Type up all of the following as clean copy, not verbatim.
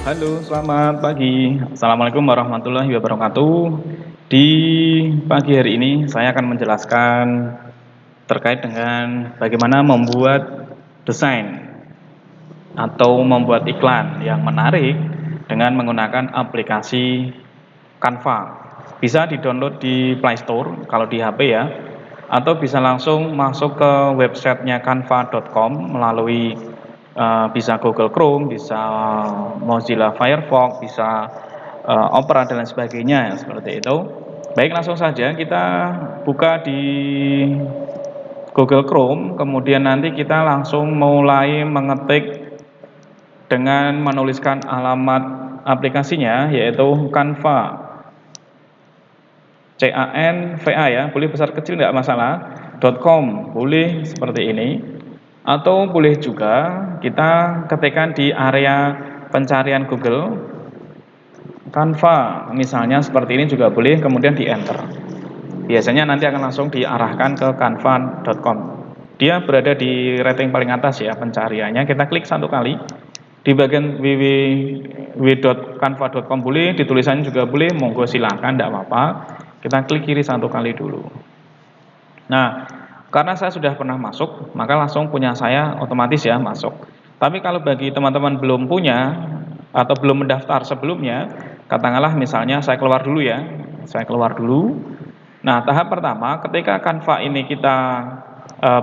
Halo, selamat pagi. Assalamualaikum warahmatullahi wabarakatuh. Di pagi hari ini saya akan menjelaskan terkait dengan bagaimana membuat desain atau membuat iklan yang menarik dengan menggunakan aplikasi Canva. Bisa di-download di Play Store kalau di HP ya, atau bisa langsung masuk ke websitenya canva.com melalui bisa Google Chrome, bisa Mozilla Firefox, bisa Opera dan lain sebagainya seperti itu. Baik, langsung saja kita buka di Google Chrome, kemudian nanti kita langsung mulai mengetik dengan menuliskan alamat aplikasinya, yaitu Canva. CANVA ya, boleh besar kecil nggak masalah. .com boleh seperti ini, atau boleh juga kita ketikkan di area pencarian Google Canva, misalnya seperti ini juga boleh, kemudian di enter. Biasanya nanti akan langsung diarahkan ke canva.com. Dia berada di rating paling atas ya pencariannya. Kita klik satu kali. Di bagian www.canva.com boleh, di tulisannya juga boleh, monggo silahkan, tidak apa-apa. Kita klik kiri satu kali dulu. Nah, karena saya sudah pernah masuk, maka langsung punya saya otomatis ya masuk. Tapi kalau bagi teman-teman belum punya atau belum mendaftar sebelumnya, katakanlah misalnya saya keluar dulu ya, saya keluar dulu. Nah, tahap pertama ketika Canva ini kita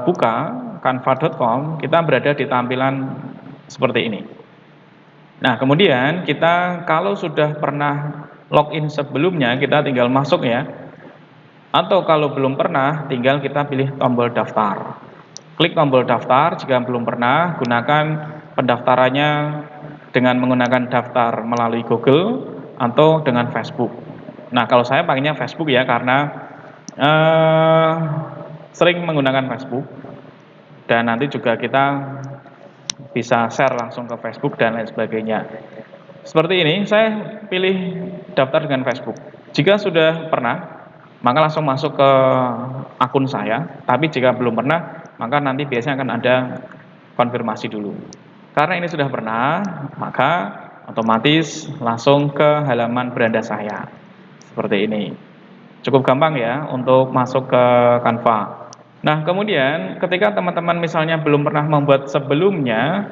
buka, canva.com, kita berada di tampilan seperti ini. Nah, kemudian kita kalau sudah pernah login sebelumnya, kita tinggal masuk ya. Atau kalau belum pernah, tinggal kita pilih tombol daftar. Klik tombol daftar jika belum pernah, gunakan pendaftarannya dengan menggunakan daftar melalui Google atau dengan Facebook. Nah, kalau saya pakainya Facebook ya, karena sering menggunakan Facebook, dan nanti juga kita bisa share langsung ke Facebook dan lain sebagainya. Seperti ini, saya pilih daftar dengan Facebook. Jika sudah pernah, maka langsung masuk ke akun saya. Tapi jika belum pernah, maka nanti biasanya akan ada konfirmasi dulu. Karena ini sudah pernah, maka otomatis langsung ke halaman beranda saya. Seperti ini. Cukup gampang ya untuk masuk ke Canva. Nah, kemudian ketika teman-teman misalnya belum pernah membuat sebelumnya,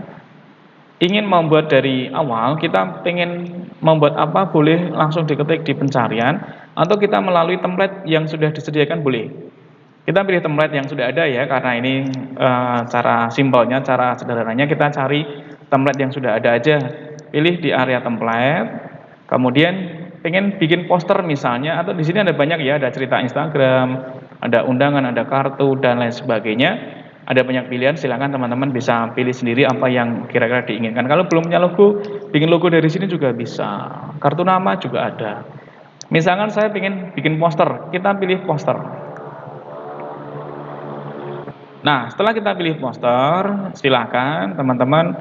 ingin membuat dari awal, kita ingin membuat apa, boleh langsung diketik di pencarian, atau kita melalui template yang sudah disediakan boleh. Kita pilih template yang sudah ada ya, karena ini cara simpelnya, cara sederhananya kita cari template yang sudah ada aja. Pilih di area template, kemudian pengen bikin poster misalnya, atau di sini ada banyak ya, ada cerita Instagram, ada undangan, ada kartu dan lain sebagainya. Ada banyak pilihan, silakan teman-teman bisa pilih sendiri apa yang kira-kira diinginkan. Kalau belum punya logo, bikin logo dari sini juga bisa. Kartu nama juga ada. Misalkan saya ingin bikin poster, kita pilih poster. Nah, setelah kita pilih poster, silakan teman-teman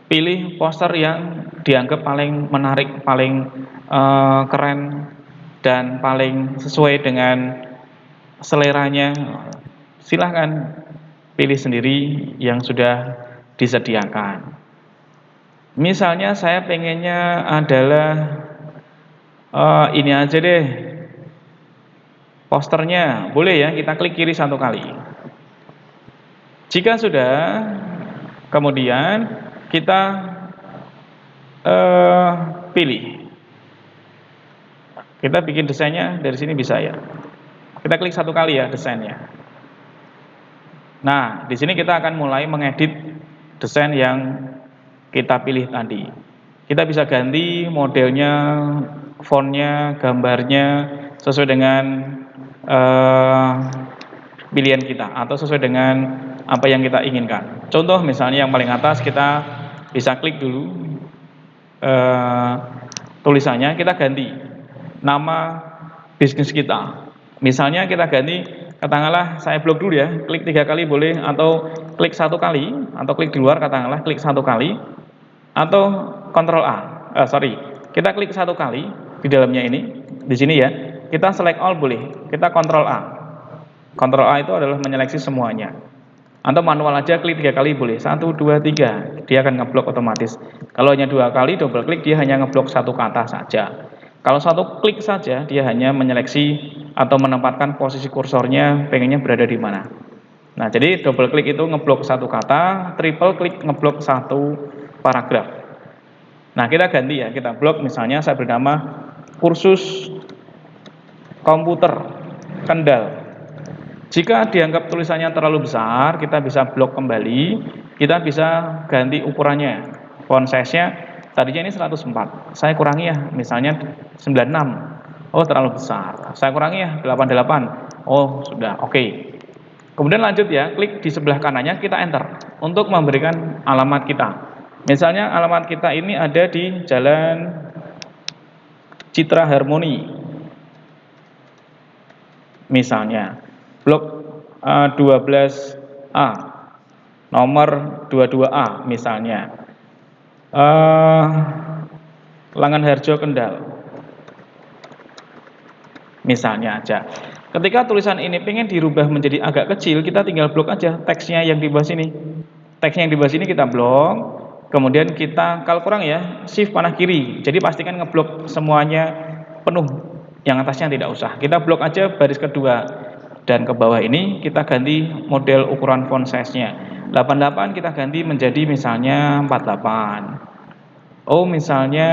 pilih poster yang dianggap paling menarik, paling keren, dan paling sesuai dengan seleranya. Silahkan pilih sendiri yang sudah disediakan. Misalnya saya pengennya adalah ini aja deh, posternya. Boleh ya, kita klik kiri satu kali. Jika sudah, kemudian kita pilih. Kita bikin desainnya dari sini bisa ya. Kita klik satu kali ya desainnya. Nah, di sini kita akan mulai mengedit desain yang kita pilih tadi. Kita bisa ganti modelnya, fontnya, gambarnya sesuai dengan pilihan kita atau sesuai dengan apa yang kita inginkan. Contoh misalnya yang paling atas, kita bisa klik dulu tulisannya, kita ganti nama bisnis kita. Misalnya kita ganti, katakanlah saya blok dulu ya, klik 3 kali boleh, atau klik 1 kali, atau klik di luar, katakanlah klik 1 kali, atau Ctrl A. Kita klik 1 kali di dalamnya ini, di sini ya, kita select all boleh, kita Ctrl A. Ctrl A itu adalah menyeleksi semuanya. Atau manual aja, klik 3 kali boleh, 1, 2, 3, dia akan ngeblok otomatis. Kalau hanya 2 kali double klik, dia hanya ngeblok 1 kata saja. Kalau 1 klik saja, dia hanya menyeleksi atau menempatkan posisi kursornya pengennya berada di mana. Nah, jadi double klik itu ngeblok 1 kata, triple klik ngeblok 1 paragraf. Nah, kita ganti ya, kita blok misalnya saya beri nama kursus komputer Kendal. Jika dianggap tulisannya terlalu besar, kita bisa blok kembali, kita bisa ganti ukurannya. Font size-nya tadinya ini 104, saya kurangi ya, misalnya 96. Oh, terlalu besar. Saya kurangi ya 88. Oh, sudah oke. Kemudian lanjut ya, klik di sebelah kanannya, kita enter untuk memberikan alamat kita. Misalnya alamat kita ini ada di Jalan Citra Harmoni. Misalnya blok 12A, nomor 22A misalnya, Langanharjo Kendal misalnya aja. Ketika tulisan ini pengen dirubah menjadi agak kecil, kita tinggal blok aja teksnya yang di bawah sini. Teksnya yang di bawah sini kita blok, kemudian kita, kalau kurang ya, shift panah kiri. Jadi pastikan ngeblok semuanya penuh, yang atasnya tidak usah. Kita blok aja baris kedua, dan ke bawah ini kita ganti model ukuran font size-nya. 88 kita ganti menjadi misalnya 48. Oh, misalnya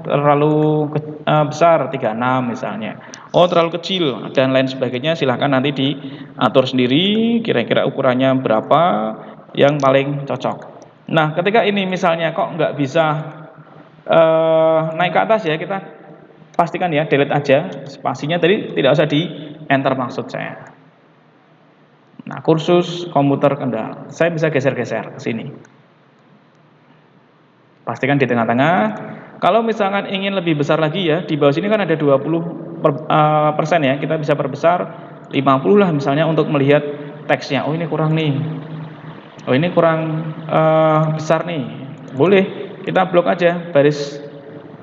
terlalu besar 36 misalnya. Oh, terlalu kecil dan lain sebagainya, silahkan nanti diatur sendiri kira-kira ukurannya berapa yang paling cocok. Nah, ketika ini misalnya kok nggak bisa naik ke atas ya, kita pastikan ya delete aja spasinya tadi, tidak usah di enter maksud saya. Nah, kursus komputer Kendal, saya bisa geser-geser ke sini. Pastikan di tengah-tengah. Kalau misalkan ingin lebih besar lagi ya, di bawah sini kan ada 20% ya, kita bisa perbesar 50 lah misalnya untuk melihat teksnya. Oh, ini kurang nih. Oh, ini kurang besar nih. Boleh, kita blok aja baris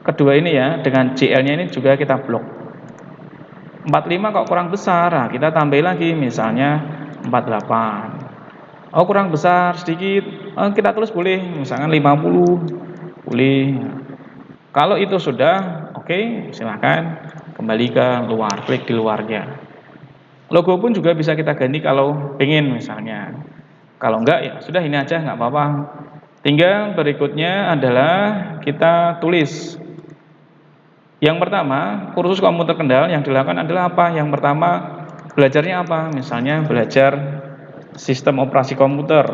kedua ini ya, dengan JL-nya ini juga kita blok. 45 kok kurang besar, nah kita tambah lagi misalnya 48. Oh, kurang besar sedikit, kita tulis boleh, misalkan 50, boleh. Kalau itu sudah oke, silahkan kembali ke luar, klik di luarnya. Logo pun juga bisa kita ganti kalau pengen misalnya. Kalau enggak ya sudah, ini aja nggak apa-apa. Tinggal berikutnya adalah kita tulis. Yang pertama, kursus komputer Kendal yang dilakukan adalah apa? Yang pertama, belajarnya apa? Misalnya belajar sistem operasi komputer.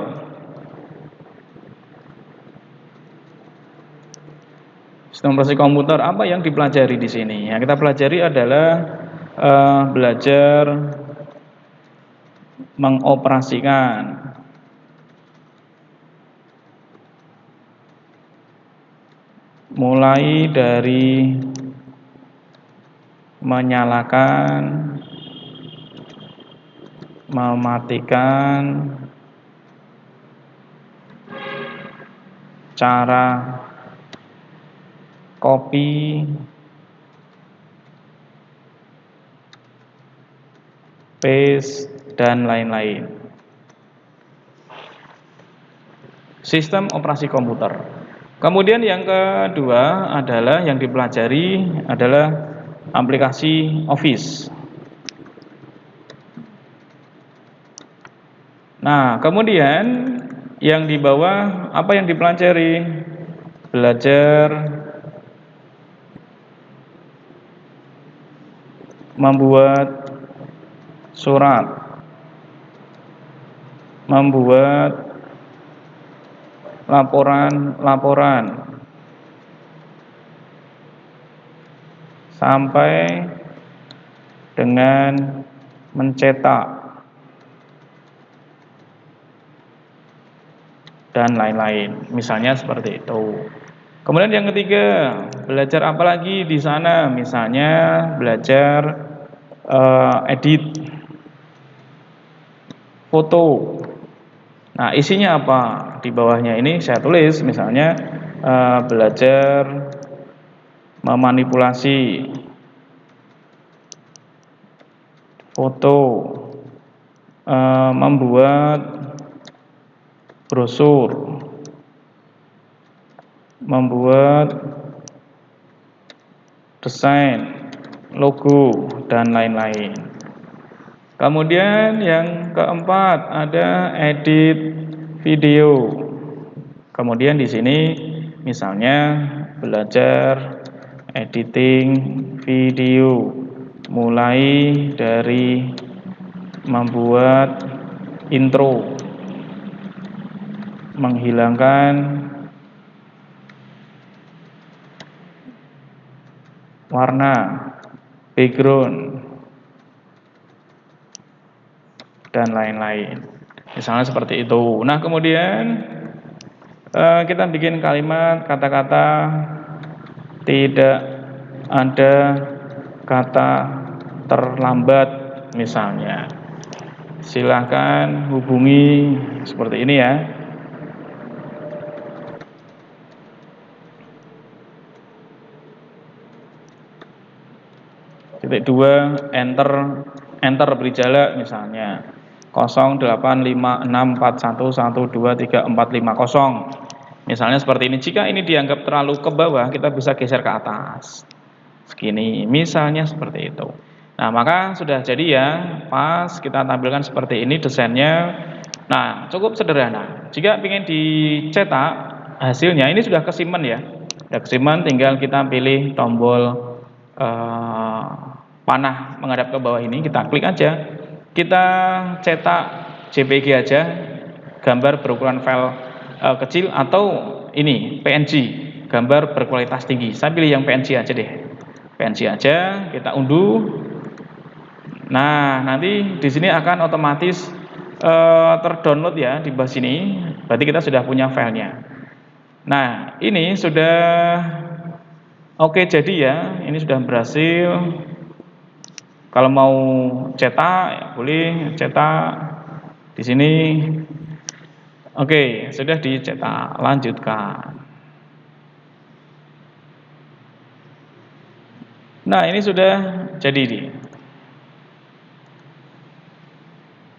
Sistem operasi komputer apa yang dipelajari di sini? Yang kita pelajari adalah belajar mengoperasikan mulai dari menyalakan, mematikan, cara copy, paste, dan lain-lain. Sistem operasi komputer. Kemudian yang kedua adalah yang dipelajari adalah aplikasi Office. Nah, kemudian yang di bawah apa yang dipelajari? Belajar membuat surat, membuat laporan sampai dengan mencetak dan lain-lain, misalnya seperti itu. Kemudian yang ketiga, belajar apa lagi di sana? Misalnya belajar edit foto. Nah, isinya apa? Di bawahnya ini saya tulis misalnya belajar memanipulasi foto, membuat brosur, membuat desain, logo, dan lain-lain. Kemudian yang keempat ada edit video. Kemudian di sini misalnya belajar editing video, mulai dari membuat intro, menghilangkan warna, background, dan lain-lain. Misalnya seperti itu. Nah, kemudian kita bikin kalimat kata-kata tidak ada kata terlambat misalnya. Silahkan hubungi seperti ini ya. Titik 2, enter beri jarak misalnya 085641123450. Misalnya seperti ini. Jika ini dianggap terlalu ke bawah, kita bisa geser ke atas. Segini, misalnya seperti itu. Nah, maka sudah jadi ya, pas kita tampilkan seperti ini desainnya. Nah, cukup sederhana. Jika ingin dicetak hasilnya, ini sudah kesimpan ya. Sudah kesimpan, tinggal kita pilih tombol panah menghadap ke bawah ini, kita klik aja. Kita cetak JPG aja, gambar berukuran file kecil, atau ini PNG, gambar berkualitas tinggi. Saya pilih yang PNG aja deh. PNG aja, kita unduh. Nah, nanti di sini akan otomatis terdownload ya di bawah sini. Berarti kita sudah punya filenya. Nah, ini sudah oke jadi ya. Ini sudah berhasil. Kalau mau cetak, ya boleh cetak di sini. Oke, sudah dicetak. Lanjutkan. Nah, ini sudah jadi nih.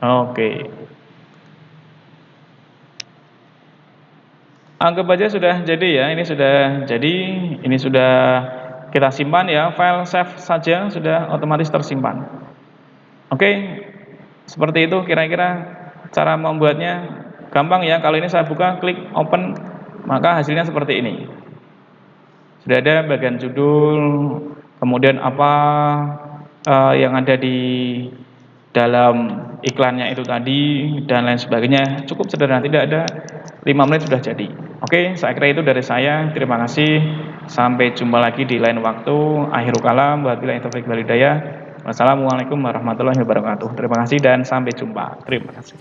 Oke. Anggap aja sudah jadi ya. Ini sudah jadi. Ini sudah kita simpan ya. File save saja sudah otomatis tersimpan. Oke. Seperti itu kira-kira cara membuatnya. Gampang ya. Kalau ini saya buka, klik open, maka hasilnya seperti ini. Sudah ada bagian judul, kemudian apa yang ada di dalam iklannya itu tadi, dan lain sebagainya. Cukup sederhana, tidak ada 5 menit sudah jadi. Oke, saya kira itu dari saya. Terima kasih. Sampai jumpa lagi di lain waktu. Akhirul kalam, wabillahi taufiq wal hidayah. Wassalamualaikum warahmatullahi wabarakatuh. Terima kasih dan sampai jumpa. Terima kasih.